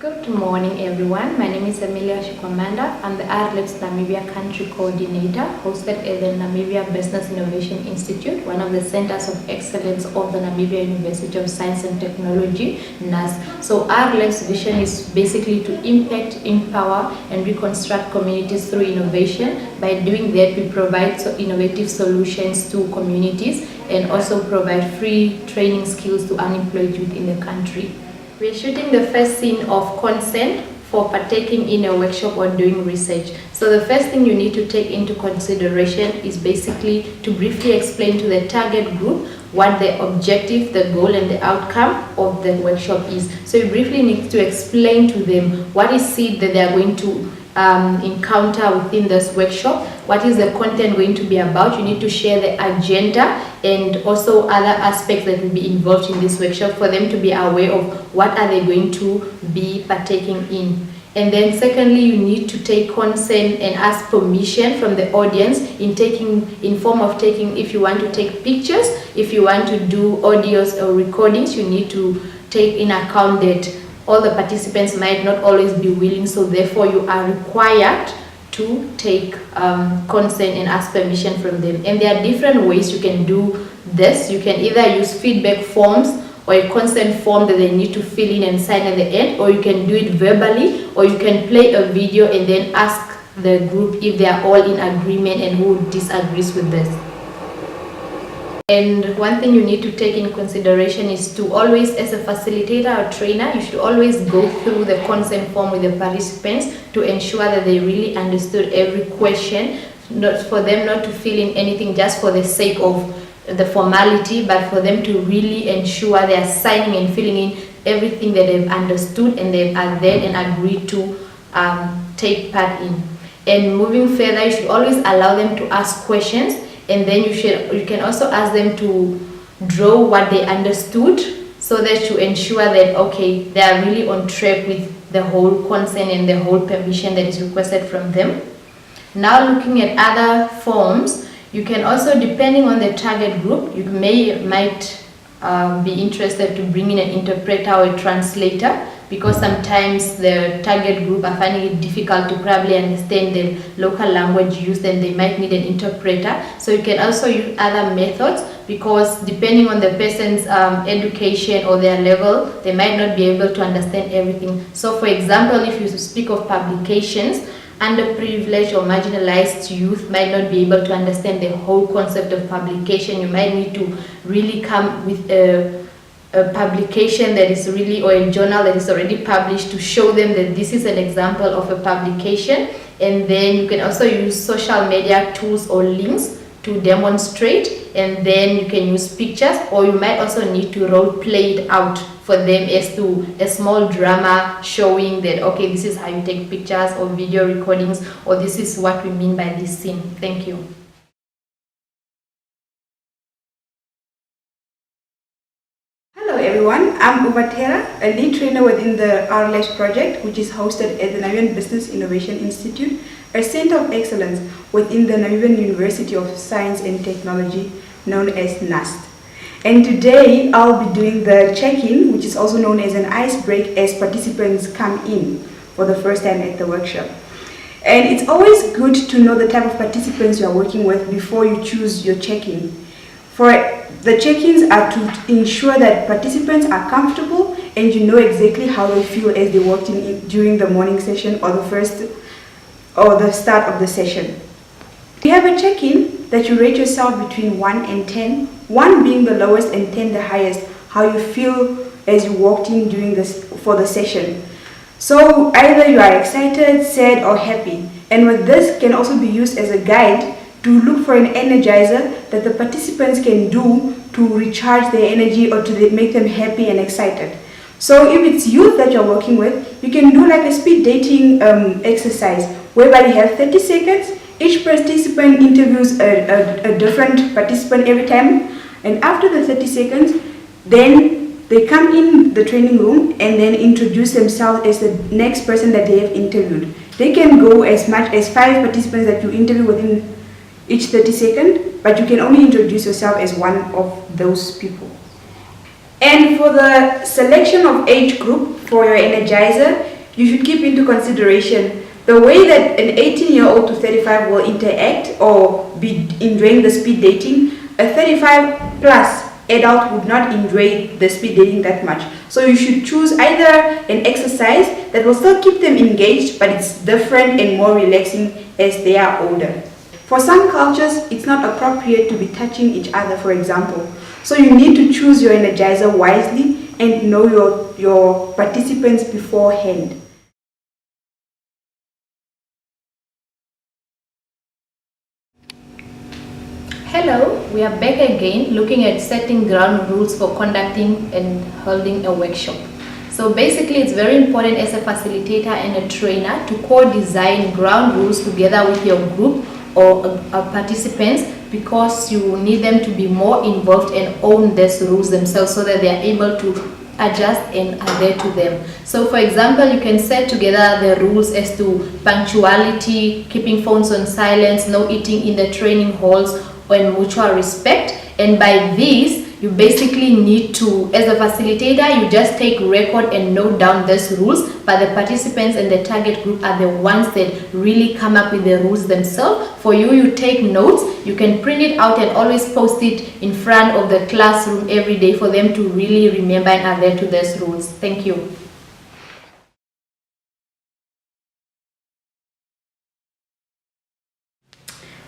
Good morning everyone, my name is Emilia Shikwamanda. I'm the ARLEPS Namibia Country Coordinator hosted at the Namibia Business Innovation Institute, one of the centers of excellence of the Namibia University of Science and Technology, NUST. So ARLEPS vision is basically to impact, empower and reconstruct communities through innovation. By doing that, we provide innovative solutions to communities and also provide free training skills to unemployed youth in the country. We're shooting the first scene of consent for partaking in a workshop or doing research. So the first thing you need to take into consideration is basically to briefly explain to the target group what the objective, the goal and the outcome of the workshop is. So you briefly need to explain to them what is it that they are going to encounter within this workshop, what is the content going to be about. You need to share the agenda and also other aspects that will be involved in this workshop for them to be aware of what are they going to be partaking in. And then secondly, you need to take consent and ask permission from the audience in form of taking, if you want to take pictures, if you want to do audios or recordings, you need to take in account that all the participants might not always be willing, so therefore you are required to take consent and ask permission from them. And there are different ways you can do this. You can either use feedback forms or a consent form that they need to fill in and sign at the end, or you can do it verbally, or you can play a video and then ask the group if they are all in agreement and who disagrees with this. And one thing you need to take in consideration is to always, as a facilitator or trainer, you should always go through the consent form with the participants to ensure that they really understood every question, not for them not to fill in anything just for the sake of the formality, but for them to really ensure they are signing and filling in everything that they've understood and they are there and agreed to take part in. And moving further, you should always allow them to ask questions. And then you can also ask them to draw what they understood, so that you ensure that okay, they are really on track with the whole consent and the whole permission that is requested from them. Now looking at other forms, you can also, depending on the target group, you might be interested to bring in an interpreter or a translator, because sometimes the target group are finding it difficult to probably understand the local language used and they might need an interpreter. So you can also use other methods, because depending on the person's education or their level, they might not be able to understand everything. So for example, if you speak of publications, underprivileged or marginalized youth might not be able to understand the whole concept of publication. You might need to really come with a publication that is really, or a journal that is already published, to show them that this is an example of a publication. And then you can also use social media tools or links to demonstrate, and then you can use pictures, or you might also need to role play it out for them as to a small drama showing that okay, this is how you take pictures or video recordings, or this is what we mean by this scene. Thank you. Hello everyone, I'm Uvatera, a lead trainer within the ARLEPS project, which is hosted at the Namibian Business Innovation Institute, a center of excellence within the Namibian University of Science and Technology, known as NUST. And today I'll be doing the check-in, which is also known as an ice break, as participants come in for the first time at the workshop. And it's always good to know the type of participants you are working with before you choose your check-in. For the check-ins are to ensure that participants are comfortable and you know exactly how they feel as they walked in during the morning session or the start of the session. You have a check-in that you rate yourself between 1 and 10, 1 being the lowest and 10 the highest, how you feel as you walked in for the session. So either you are excited, sad or happy, and with this can also be used as a guide to look for an energizer that the participants can do to recharge their energy or to make them happy and excited. So if it's youth that you're working with, you can do like a speed dating exercise, whereby you have 30 seconds. Each participant interviews a different participant every time, and after the 30 seconds, then they come in the training room and then introduce themselves as the next person that they have interviewed. They can go as much as 5 participants that you interview within each 30 seconds, but you can only introduce yourself as one of those people. And for the selection of age group for your energizer, you should keep into consideration the way that an 18-year-old to 35 will interact or be enjoying the speed dating. A 35 plus adult would not enjoy the speed dating that much. So you should choose either an exercise that will still keep them engaged, but it's different and more relaxing as they are older. For some cultures, it's not appropriate to be touching each other, for example. So you need to choose your energizer wisely and know your participants beforehand. Hello, we are back again looking at setting ground rules for conducting and holding a workshop. So basically it's very important as a facilitator and a trainer to co-design ground rules together with your group or participants, because you need them to be more involved and own these rules themselves so that they are able to adjust and adhere to them. So for example, you can set together the rules as to punctuality, keeping phones on silence, no eating in the training halls, and mutual respect. And by this, you basically need to, as a facilitator, you just take record and note down these rules, but the participants and the target group are the ones that really come up with the rules themselves. For you, you take notes, you can print it out and always post it in front of the classroom every day for them to really remember and adhere to these rules. Thank you.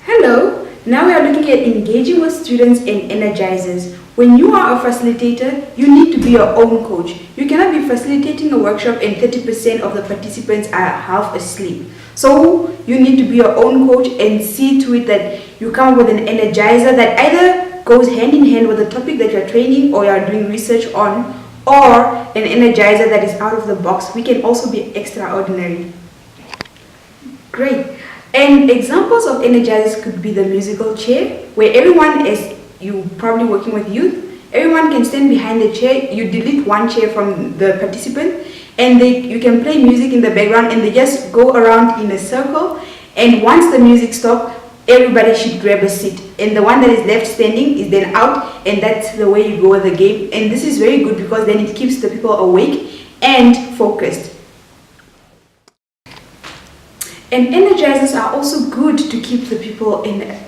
Hello, now we are looking at engaging with students and energizers. When you are a facilitator, you need to be your own coach. You cannot be facilitating a workshop and 30% of the participants are half asleep. So you need to be your own coach and see to it that you come up with an energizer that either goes hand in hand with the topic that you're training or you're doing research on, or an energizer that is out of the box. We can also be extraordinary. Great. And examples of energizers could be the musical chair, where everyone, as you probably working with youth, everyone can stand behind the chair. You delete one chair from the participant and you can play music in the background and they just go around in a circle, and once the music stops, everybody should grab a seat, and the one that is left standing is then out, and that's the way you go with the game. And this is very good because then it keeps the people awake and focused. And energizers are also good to keep the people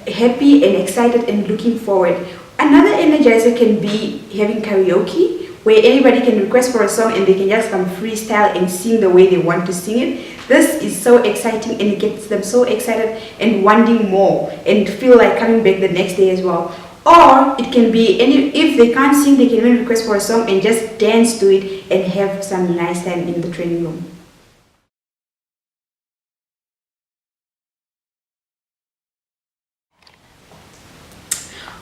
happy and excited and looking forward. Another energizer can be having karaoke, where anybody can request for a song and they can just come freestyle and sing the way they want to sing it. This is so exciting and it gets them so excited and wanting more and feel like coming back the next day as well. Or it can be, if they can't sing, they can even request for a song and just dance to it and have some nice time in the training room.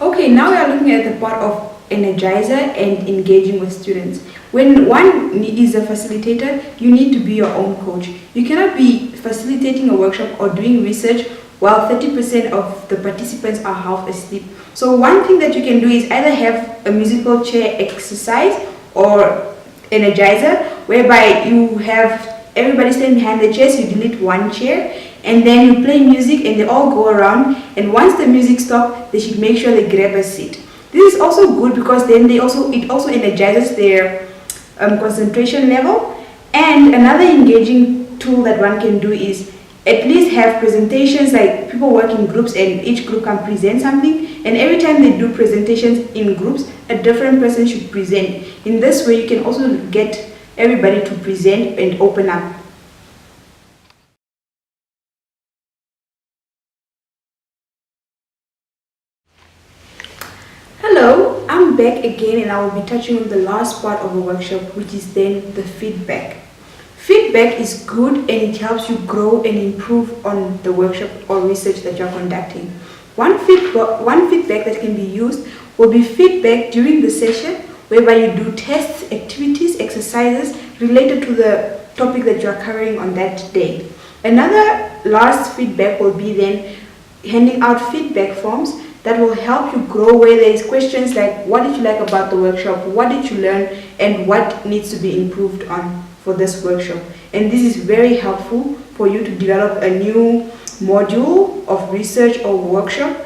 Okay, now we are looking at the part of energizer and engaging with students. When one is a facilitator, you need to be your own coach. You cannot be facilitating a workshop or doing research while 30% of the participants are half asleep. So one thing that you can do is either have a musical chair exercise or energizer, whereby you have everybody stand behind the chairs, you delete one chair, and then you play music and they all go around, and once the music stops, they should make sure they grab a seat. This is also good because then it also energizes their concentration level. And another engaging tool that one can do is at least have presentations, like people work in groups and each group can present something, and every time they do presentations in groups, a different person should present. In this way, you can also get everybody to present and open up. Hello, I'm back again and I will be touching on the last part of the workshop, which is then the feedback. Feedback is good and it helps you grow and improve on the workshop or research that you're conducting. One feedback that can be used will be feedback during the session, whereby you do tests, activities, exercises related to the topic that you're covering on that day. Another last feedback will be then handing out feedback forms that will help you grow, where there is questions like what did you like about the workshop, what did you learn, and what needs to be improved on for this workshop. And this is very helpful for you to develop a new module of research or workshop.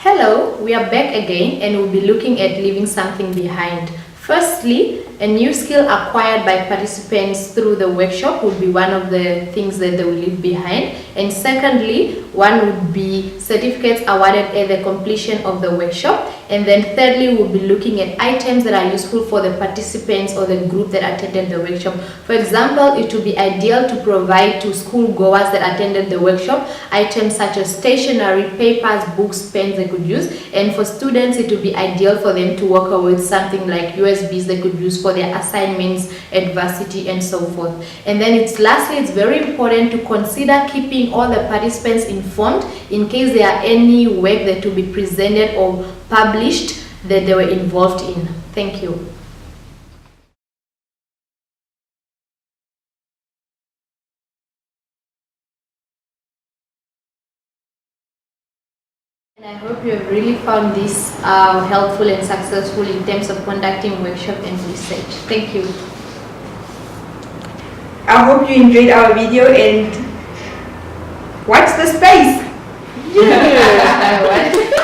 Hello, we are back again and we'll be looking at leaving something behind. Firstly, a new skill acquired by participants through the workshop would be one of the things that they will leave behind. And secondly, one would be certificates awarded at the completion of the workshop. And then thirdly, we'll be looking at items that are useful for the participants or the group that attended the workshop. For example, it would be ideal to provide to school goers that attended the workshop items such as stationery, papers, books, pens they could use. And for students, it would be ideal for them to walk away with something like USBs they could use for their assignments, adversity, and so forth. And then lastly, it's very important to consider keeping all the participants informed in case there are any work that will be presented or published that they were involved in. Thank you. And I hope you have really found this helpful and successful in terms of conducting workshop and research. Thank you. I hope you enjoyed our video and watch the space. Yeah.